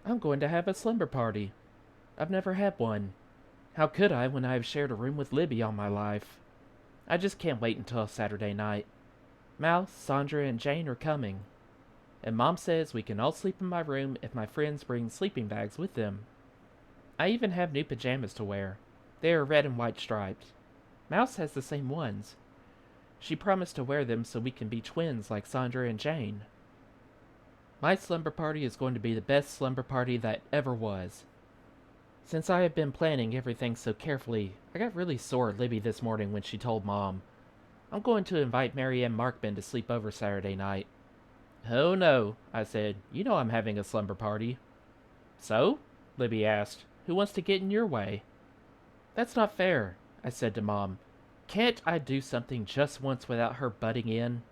I'm going to have a slumber party. I've never had one. How could I when I have shared a room with Libby all my life? I just can't wait until Saturday night. Mouse, Sandra, and Jane are coming. And Mom says we can all sleep in my room if my friends bring sleeping bags with them. I even have new pajamas to wear. They are red and white striped. Mouse has the same ones. She promised to wear them so we can be twins like Sandra and Jane. My slumber party is going to be the best slumber party that ever was. Since I have been planning everything so carefully, I got really sore at Libby this morning when she told Mom, I'm going to invite Mary Ann Markman to sleep over Saturday night. Oh no, I said. You know I'm having a slumber party. So? Libby asked. Who wants to get in your way? That's not fair, I said to Mom. Can't I do something just once without her butting in?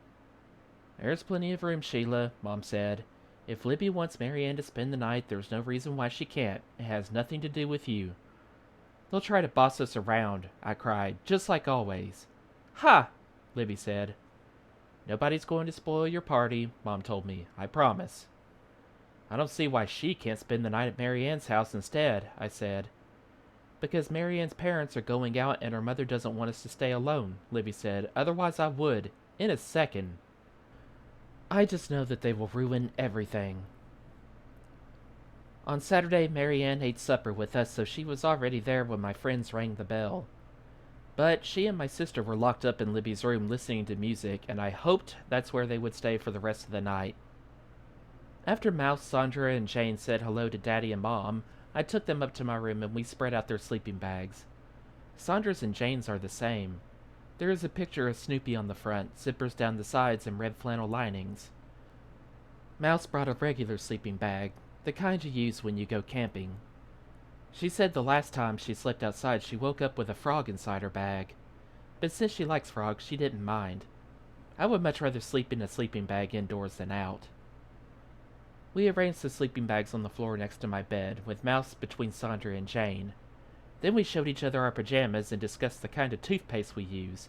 There's plenty of room, Sheila, Mom said. If Libby wants Mary Ann to spend the night, there's no reason why she can't. It has nothing to do with you. They'll try to boss us around, I cried, just like always. Ha! Libby said. Nobody's going to spoil your party, Mom told me. I promise. I don't see why she can't spend the night at Mary Ann's house instead, I said. Because Mary Ann's parents are going out and her mother doesn't want us to stay alone, Libby said. Otherwise I would. In a second. I just know that they will ruin everything. On Saturday, Mary Ann ate supper with us, so she was already there when my friends rang the bell. But she and my sister were locked up in Libby's room listening to music, and I hoped that's where they would stay for the rest of the night. After Mouse, Sandra, and Jane said hello to Daddy and Mom, I took them up to my room and we spread out their sleeping bags. Sandra's and Jane's are the same. There is a picture of Snoopy on the front, zippers down the sides, and red flannel linings. Mouse brought a regular sleeping bag, the kind you use when you go camping. She said the last time she slept outside she woke up with a frog inside her bag. But since she likes frogs, she didn't mind. I would much rather sleep in a sleeping bag indoors than out. We arranged the sleeping bags on the floor next to my bed, with Mouse between Sandra and Jane. Then we showed each other our pajamas and discussed the kind of toothpaste we use.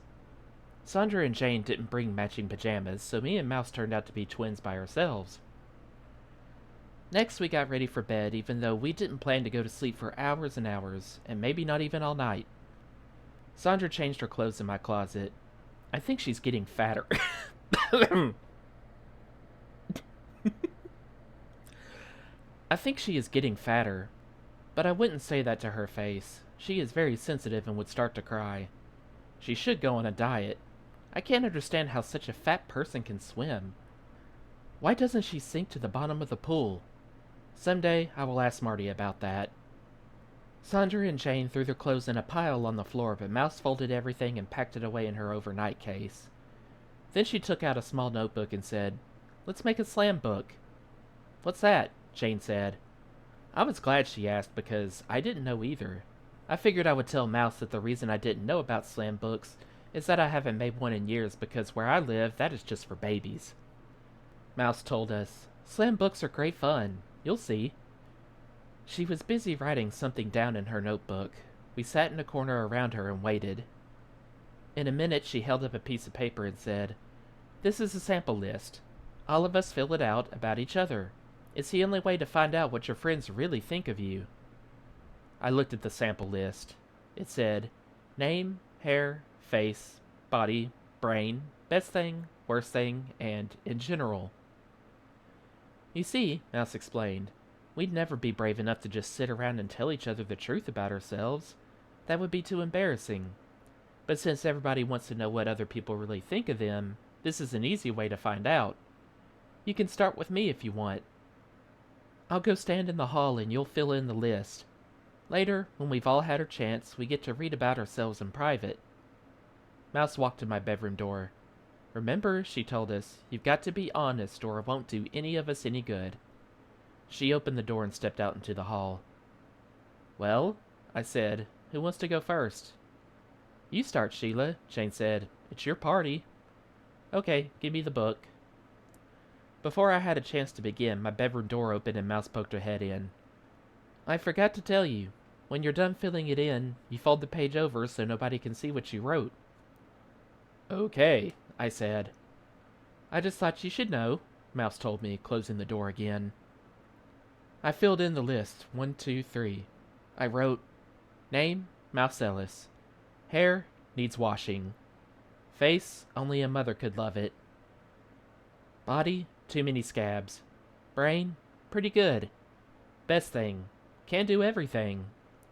Sandra and Jane didn't bring matching pajamas, so me and Mouse turned out to be twins by ourselves. Next, we got ready for bed, even though we didn't plan to go to sleep for hours and hours, and maybe not even all night. Sandra changed her clothes in my closet. I think she's getting fatter. I think she is getting fatter, but I wouldn't say that to her face. She is very sensitive and would start to cry. She should go on a diet. I can't understand how such a fat person can swim. Why doesn't she sink to the bottom of the pool? Someday I will ask Marty about that. Sandra and Jane threw their clothes in a pile on the floor, but Mouse folded everything and packed it away in her overnight case. Then she took out a small notebook and said, Let's make a slam book. What's that? Jane said. I was glad she asked because I didn't know either. I figured I would tell Mouse that the reason I didn't know about slam books is that I haven't made one in years because where I live, that is just for babies. Mouse told us, Slam books are great fun. You'll see. She was busy writing something down in her notebook. We sat in a corner around her and waited. In a minute, she held up a piece of paper and said, This is a sample list. All of us fill it out about each other. It's the only way to find out what your friends really think of you. I looked at the sample list. It said, name, hair, face, body, brain, best thing, worst thing, and in general. You see, Mouse explained, we'd never be brave enough to just sit around and tell each other the truth about ourselves. That would be too embarrassing. But since everybody wants to know what other people really think of them, this is an easy way to find out. You can start with me if you want. I'll go stand in the hall and you'll fill in the list. Later, when we've all had our chance, we get to read about ourselves in private. Mouse walked to my bedroom door. Remember, she told us, you've got to be honest or it won't do any of us any good. She opened the door and stepped out into the hall. Well, I said, who wants to go first? You start, Sheila, Jane said. It's your party. Okay, give me the book. Before I had a chance to begin, my bedroom door opened and Mouse poked her head in. I forgot to tell you. When you're done filling it in, you fold the page over so nobody can see what you wrote. Okay, I said. I just thought you should know, Mouse told me, closing the door again. I filled in the list, 1, 2, 3. I wrote, name, Mouse Ellis. Hair, needs washing. Face, only a mother could love it. Body, too many scabs. Brain, pretty good. Best thing, can do everything.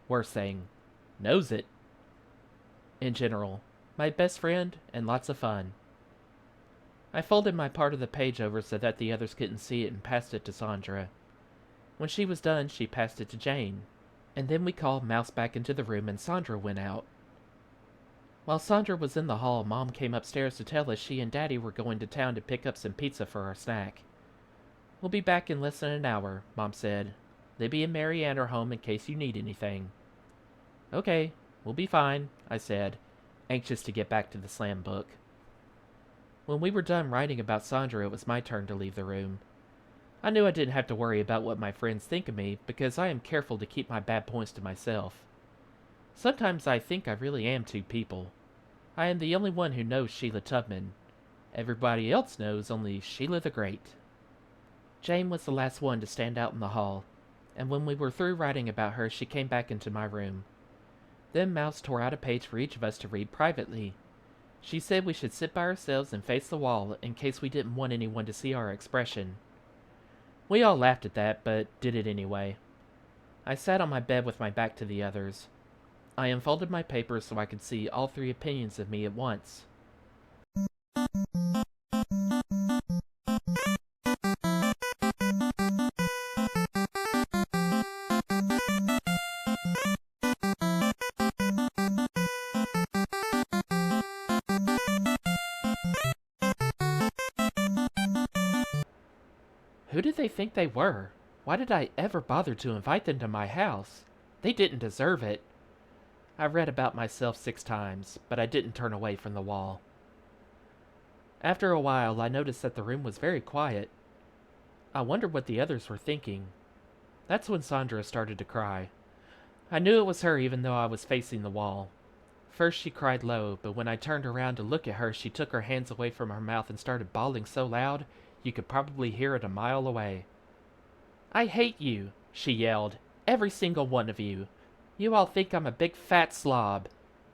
Worst thing, knows it. In general, my best friend and lots of fun. I folded my part of the page over so that the others couldn't see it and passed it to Sandra. When she was done, she passed it to Jane, and then we called Mouse back into the room and Sandra went out. While Sandra was in the hall, Mom came upstairs to tell us she and Daddy were going to town to pick up some pizza for our snack. We'll be back in less than an hour, Mom said. Libby and Mary Ann are home in case you need anything. Okay, we'll be fine, I said, anxious to get back to the slam book. When we were done writing about Sandra, it was my turn to leave the room. I knew I didn't have to worry about what my friends think of me because I am careful to keep my bad points to myself. Sometimes I think I really am two people. I am the only one who knows Sheila Tubman. Everybody else knows only Sheila the Great. Jane was the last one to stand out in the hall, and when we were through writing about her, she came back into my room. Then Mouse tore out a page for each of us to read privately. She said we should sit by ourselves and face the wall in case we didn't want anyone to see our expression. We all laughed at that, but did it anyway. I sat on my bed with my back to the others. I unfolded my paper so I could see all three opinions of me at once. Who did they think they were? Why did I ever bother to invite them to my house? They didn't deserve it. I read about myself 6 times, but I didn't turn away from the wall. After a while, I noticed that the room was very quiet. I wondered what the others were thinking. That's when Sandra started to cry. I knew it was her even though I was facing the wall. First she cried low, but when I turned around to look at her, she took her hands away from her mouth and started bawling so loud you could probably hear it a mile away. I hate you, she yelled. Every single one of you. You all think I'm a big fat slob.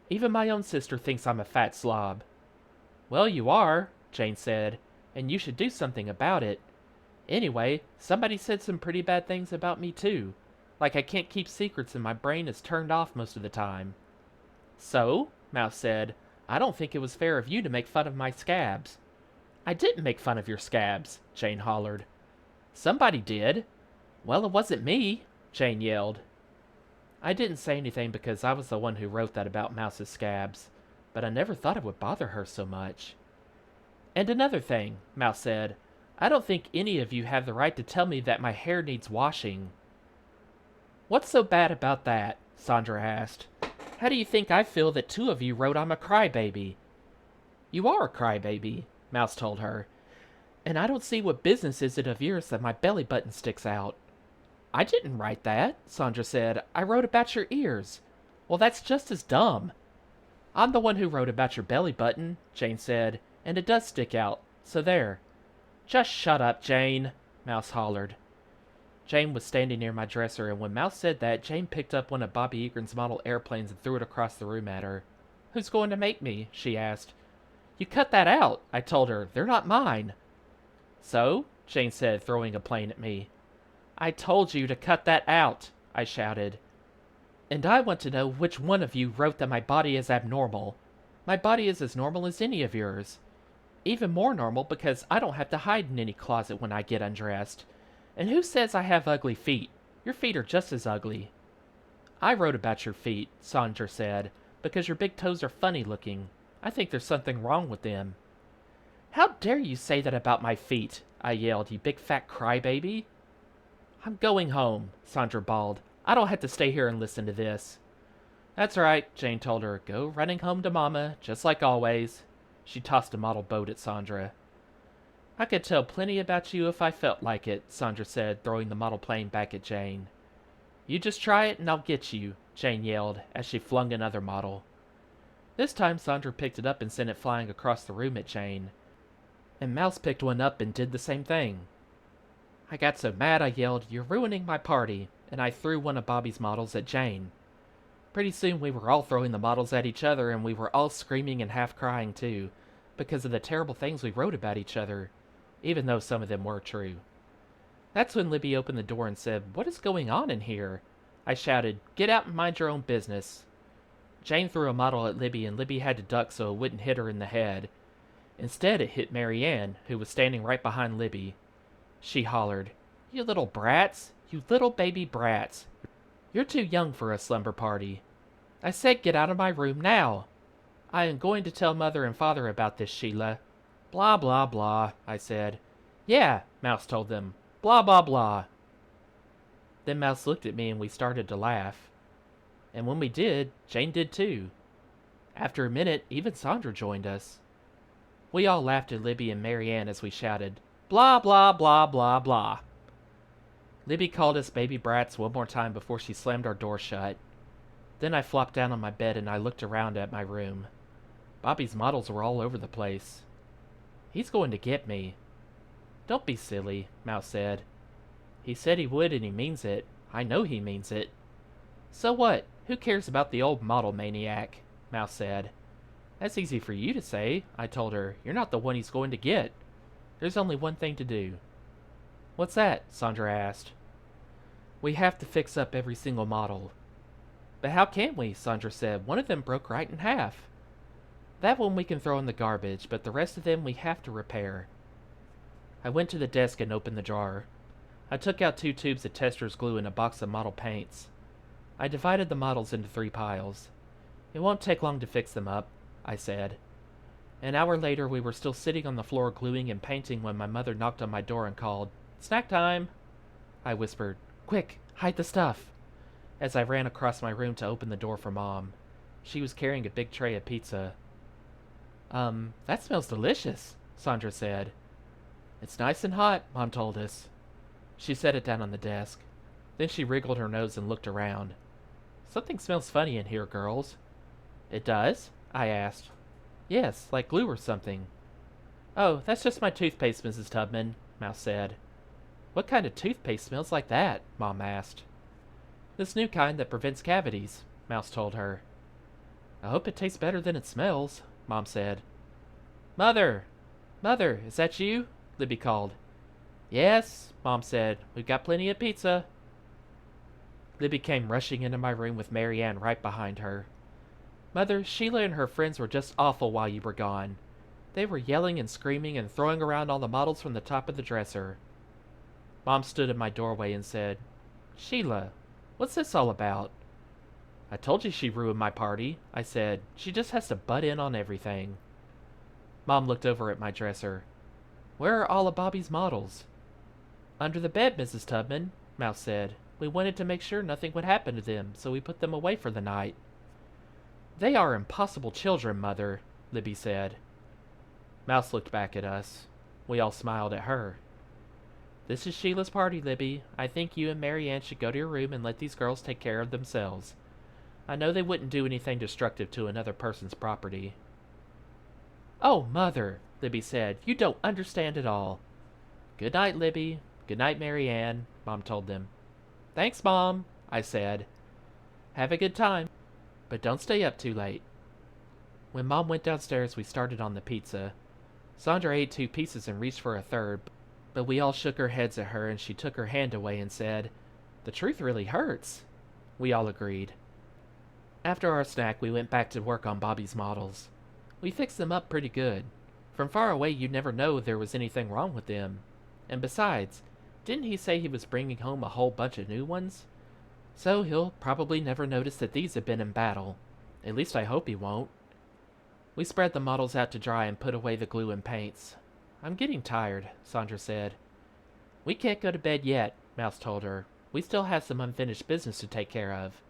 Even my own sister thinks I'm a fat slob. Well, you are, Jane said, and you should do something about it. Anyway, somebody said some pretty bad things about me too. Like I can't keep secrets and my brain is turned off most of the time. So, Mouse said, I don't think it was fair of you to make fun of my scabs. I didn't make fun of your scabs, Jane hollered. Somebody did. Well, it wasn't me, Jane yelled. I didn't say anything because I was the one who wrote that about Mouse's scabs, but I never thought it would bother her so much. And another thing, Mouse said, I don't think any of you have the right to tell me that my hair needs washing. What's so bad about that? Sandra asked. How do you think I feel that 2 of you wrote I'm a crybaby? You are a crybaby, Mouse told her. And I don't see what business is it of yours that my belly button sticks out. I didn't write that, Sandra said. I wrote about your ears. Well, that's just as dumb. I'm the one who wrote about your belly button, Jane said, and it does stick out, so there. Just shut up, Jane, Mouse hollered. Jane was standing near my dresser, and when Mouse said that, Jane picked up one of Bobby Egren's model airplanes and threw it across the room at her. Who's going to make me? She asked. You cut that out, I told her. They're not mine. So? Jane said, throwing a plane at me. I told you to cut that out, I shouted. And I want to know which one of you wrote that my body is abnormal. My body is as normal as any of yours. Even more normal because I don't have to hide in any closet when I get undressed. And who says I have ugly feet? Your feet are just as ugly. I wrote about your feet, Sandra said, because your big toes are funny looking. I think there's something wrong with them. How dare you say that about my feet? I yelled, you big fat crybaby. I'm going home, Sandra bawled. I don't have to stay here and listen to this. That's right, Jane told her. Go running home to Mama, just like always. She tossed a model boat at Sandra. I could tell plenty about you if I felt like it, Sandra said, throwing the model plane back at Jane. You just try it and I'll get you, Jane yelled, as she flung another model. This time Sandra picked it up and sent it flying across the room at Jane. And Mouse picked one up and did the same thing. I got so mad I yelled, "You're ruining my party," and I threw one of Bobby's models at Jane. Pretty soon we were all throwing the models at each other, and we were all screaming and half crying too, because of the terrible things we wrote about each other, even though some of them were true. That's when Libby opened the door and said, "What is going on in here?" I shouted, "Get out and mind your own business." Jane threw a model at Libby, and Libby had to duck so it wouldn't hit her in the head. Instead, it hit Mary Ann, who was standing right behind Libby. She hollered, "You little brats! You little baby brats! You're too young for a slumber party. I said get out of my room now. I am going to tell Mother and Father about this, Sheila." "Blah, blah, blah," I said. "Yeah," Mouse told them. "Blah, blah, blah." Then Mouse looked at me and we started to laugh. And when we did, Jane did too. After a minute, even Sandra joined us. We all laughed at Libby and Mary Ann as we shouted, "Blah, blah, blah, blah, blah." Libby called us baby brats one more time before she slammed our door shut. Then I flopped down on my bed and I looked around at my room. Bobby's models were all over the place. "He's going to get me." "Don't be silly," Mouse said. "He said he would and he means it. I know he means it." "So what? Who cares about the old model maniac?" Mouse said. "That's easy for you to say," I told her. "You're not the one he's going to get. There's only one thing to do." "What's that?" Sandra asked. "We have to fix up every single model." "But how can we?" Sandra said. "One of them broke right in half." "That one we can throw in the garbage, but the rest of them we have to repair." I went to the desk and opened the drawer. I took out 2 tubes of tester's glue and a box of model paints. I divided the models into 3 piles. "It won't take long to fix them up," I said. An hour later, we were still sitting on the floor gluing and painting when my mother knocked on my door and called, "Snack time!" I whispered, "Quick, hide the stuff," as I ran across my room to open the door for Mom. She was carrying a big tray of pizza. That smells delicious," Sandra said. "It's nice and hot," Mom told us. She set it down on the desk. Then she wriggled her nose and looked around. "Something smells funny in here, girls." "It does?" I asked. "Yes, like glue or something." "Oh, that's just my toothpaste, Mrs. Tubman," Mouse said. "What kind of toothpaste smells like that?" Mom asked. "This new kind that prevents cavities," Mouse told her. "I hope it tastes better than it smells," Mom said. "Mother! Mother, is that you?" Libby called. "Yes," Mom said. "We've got plenty of pizza." Libby came rushing into my room with Mary Ann right behind her. "Mother, Sheila and her friends were just awful while you were gone. They were yelling and screaming and throwing around all the models from the top of the dresser." Mom stood in my doorway and said, "Sheila, what's this all about?" "I told you she ruined my party," I said. "She just has to butt in on everything." Mom looked over at my dresser. "Where are all of Bobby's models?" "Under the bed, Mrs. Tubman," Mouse said. "We wanted to make sure nothing would happen to them, so we put them away for the night." "They are impossible children, Mother," Libby said. Mouse looked back at us. We all smiled at her. "This is Sheila's party, Libby. I think you and Mary Ann should go to your room and let these girls take care of themselves. I know they wouldn't do anything destructive to another person's property." "Oh, Mother," Libby said, "you don't understand at all." "Good night, Libby. Good night, Mary Ann," Mom told them. "Thanks, Mom," I said. "Have a good time, but don't stay up too late." When Mom went downstairs, we started on the pizza. Sandra ate 2 pieces and reached for a third, but we all shook our heads at her and she took her hand away and said, "The truth really hurts." We all agreed. After our snack, we went back to work on Bobby's models. We fixed them up pretty good. From far away, you'd never know there was anything wrong with them. And besides, didn't he say he was bringing home a whole bunch of new ones? So he'll probably never notice that these have been in battle. At least I hope he won't. We spread the models out to dry and put away the glue and paints. "I'm getting tired," Sandra said. "We can't go to bed yet," Mouse told her. "We still have some unfinished business to take care of."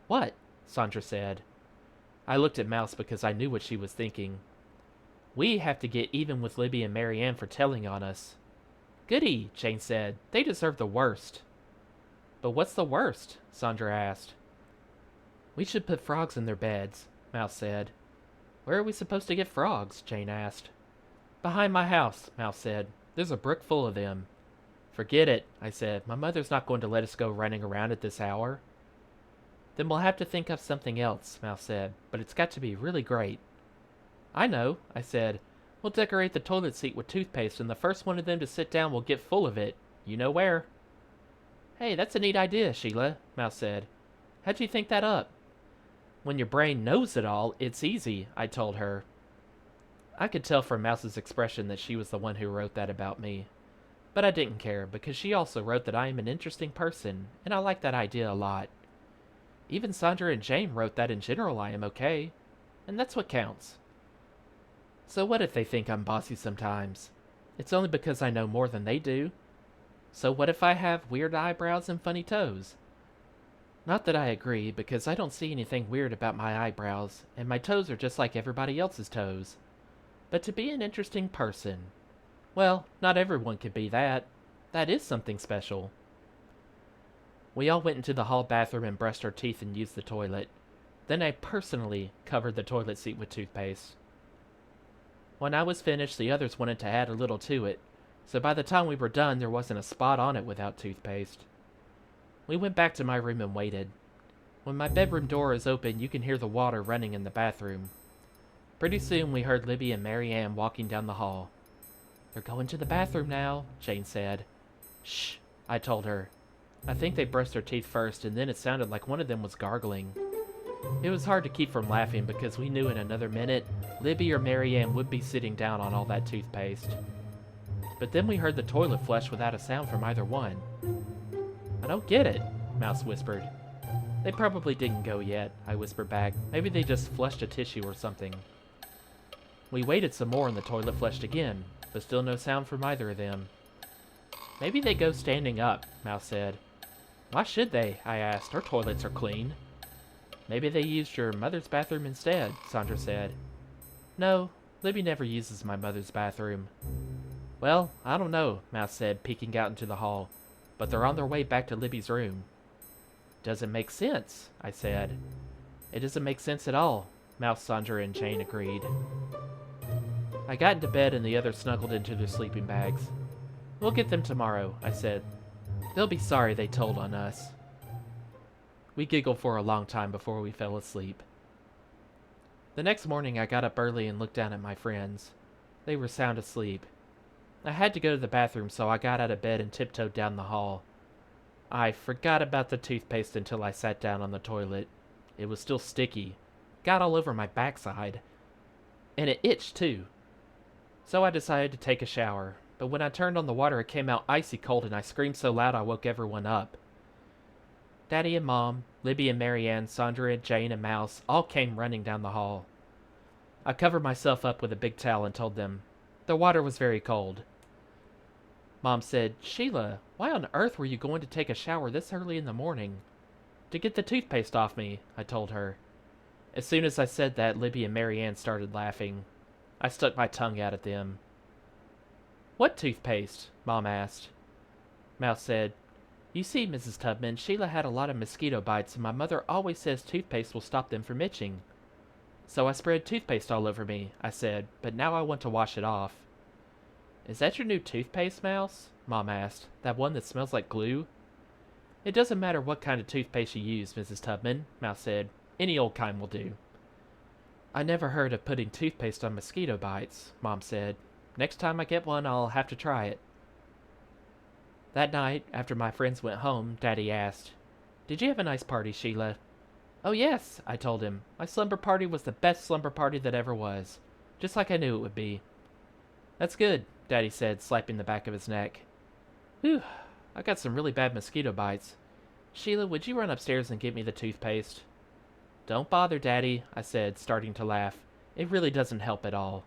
"What?" Sandra said. I looked at Mouse because I knew what she was thinking. "We have to get even with Libby and Mary Ann for telling on us." "Goody," Jane said. "They deserve the worst." "But what's the worst?" Sandra asked. "We should put frogs in their beds," Mouse said. "Where are we supposed to get frogs?" Jane asked. "Behind my house," Mouse said. "There's a brook full of them." Forget it, I said. My mother's not going to let us go running around at this hour. Then we'll have to think of something else, Mouse said, but it's got to be really great. I know, I said. We'll decorate the toilet seat with toothpaste, and the first one of them to sit down will get full of it. You know where. Hey, that's a neat idea, Sheila, Mouse said. How'd you think that up? When your brain knows it all, it's easy, I told her. I could tell from Mouse's expression that she was the one who wrote that about me. But I didn't care, because she also wrote that I am an interesting person, and I like that idea a lot. Even Sandra and Jane wrote that in general I am okay, and that's what counts. So what if they think I'm bossy sometimes? It's only because I know more than they do. So what if I have weird eyebrows and funny toes? Not that I agree, because I don't see anything weird about my eyebrows, and my toes are just like everybody else's toes. But to be an interesting person, well, not everyone can be that. That is something special. We all went into the hall bathroom and brushed our teeth and used the toilet. Then I personally covered the toilet seat with toothpaste. When I was finished, the others wanted to add a little to it, so by the time we were done, there wasn't a spot on it without toothpaste. We went back to my room and waited. When my bedroom door is open, you can hear the water running in the bathroom. Pretty soon, we heard Libby and Mary Ann walking down the hall. They're going to the bathroom now, Jane said. Shh, I told her. I think they brushed their teeth first, and then it sounded like one of them was gargling. It was hard to keep from laughing because we knew in another minute, Libby or Mary Ann would be sitting down on all that toothpaste. But then we heard the toilet flush without a sound from either one. I don't get it, Mouse whispered. They probably didn't go yet, I whispered back. Maybe they just flushed a tissue or something. We waited some more and the toilet flushed again, but still no sound from either of them. Maybe they go standing up, Mouse said. Why should they? I asked. Our toilets are clean. Maybe they used your mother's bathroom instead, Sandra said. No, Libby never uses my mother's bathroom. Well, I don't know, Mouse said, peeking out into the hall, but they're on their way back to Libby's room. Doesn't make sense, I said. It doesn't make sense at all, Mouse, Sandra, and Jane agreed. I got into bed and the others snuggled into their sleeping bags. We'll get them tomorrow, I said. They'll be sorry they told on us. We giggled for a long time before we fell asleep. The next morning I got up early and looked down at my friends. They were sound asleep. I had to go to the bathroom, so I got out of bed and tiptoed down the hall. I forgot about the toothpaste until I sat down on the toilet. It was still sticky. Got all over my backside. And it itched, too. So I decided to take a shower, but when I turned on the water it came out icy cold and I screamed so loud I woke everyone up. Daddy and Mom, Libby and Mary Ann, Sandra and Jane and Mouse all came running down the hall. I covered myself up with a big towel and told them the water was very cold. Mom said, Sheila, why on earth were you going to take a shower this early in the morning? To get the toothpaste off me, I told her. As soon as I said that, Libby and Mary Ann started laughing. I stuck my tongue out at them. What toothpaste? Mom asked. Mouse said, You see, Mrs. Tubman, Sheila had a lot of mosquito bites and my mother always says toothpaste will stop them from itching. So I spread toothpaste all over me, I said, but now I want to wash it off. Is that your new toothpaste, Mouse? Mom asked. That one that smells like glue? It doesn't matter what kind of toothpaste you use, Mrs. Tubman, Mouse said. Any old kind will do. I never heard of putting toothpaste on mosquito bites, Mom said. Next time I get one, I'll have to try it. That night, after my friends went home, Daddy asked, Did you have a nice party, Sheila? Oh yes, I told him. My slumber party was the best slumber party that ever was. Just like I knew it would be. That's good, Daddy said, slapping the back of his neck. Whew, I got some really bad mosquito bites. Sheila, would you run upstairs and get me the toothpaste? Don't bother, Daddy, I said, starting to laugh. It really doesn't help at all.